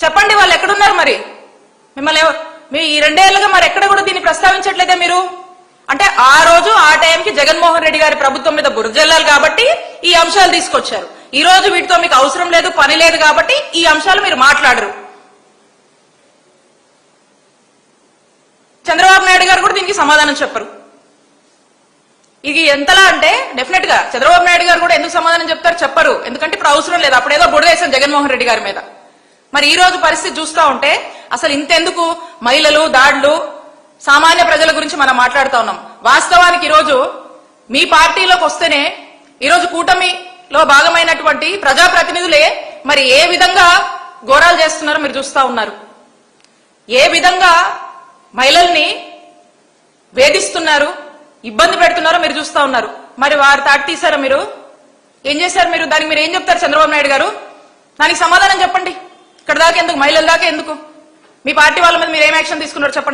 చెప్పండి, వాళ్ళు ఎక్కడున్నారు? మరి మిమ్మల్ని మీ ఈ 2 ఏళ్లుగా మరి ఎక్కడ కూడా దీన్ని ప్రస్తావించట్లేదే మీరు? అంటే ఆ రోజు ఆ టైంకి జగన్మోహన్ రెడ్డి గారి ప్రభుత్వం మీద బురజల్లాలి కాబట్టి ఈ అంశాలు తీసుకొచ్చారు. ఈ రోజు వీటితో మీకు అవసరం లేదు, పని లేదు కాబట్టి ఈ అంశాలు మీరు మాట్లాడరు. చంద్రబాబు నాయుడు గారు కూడా దీనికి సమాధానం చెప్పరు. ఇది ఎంతలా అంటే డెఫినెట్ గా చంద్రబాబు నాయుడు గారు కూడా ఎందుకు సమాధానం చెప్తారు? చెప్పరు. ఎందుకంటే ఇప్పుడు అవసరం లేదు, అప్పుడేదో బుడదేశం జగన్మోహన్ రెడ్డి గారి మీద. మరి ఈ రోజు పరిస్థితి చూస్తా ఉంటే అసలు ఇంతెందుకు మహిళలు, దాడులు, సామాన్య ప్రజల గురించి మనం మాట్లాడుతా ఉన్నాం. వాస్తవానికి ఈరోజు మీ పార్టీలోకి వస్తేనే ఈరోజు కూటమిలో భాగమైనటువంటి ప్రజాప్రతినిధులే మరి ఏ విధంగా ఘోరాలు చేస్తున్నారో మీరు చూస్తా ఉన్నారు. ఏ విధంగా మహిళల్ని వేధిస్తున్నారు, ఇబ్బంది పెడుతున్నారో మీరు చూస్తా ఉన్నారు. మరి వారు తాటి తీశారా? మీరు ఏం చేశారు? మీరు దానికి మీరు ఏం చెప్తారు చంద్రబాబు నాయుడు గారు? దానికి సమాధానం చెప్పండి. ఇక్కడ దాకా ఎందుకు, మహిళల దాకా ఎందుకు? మీ పార్టీ వాళ్ళ మీద మీరు ఏం యాక్షన్ తీసుకున్నారు చెప్పండి.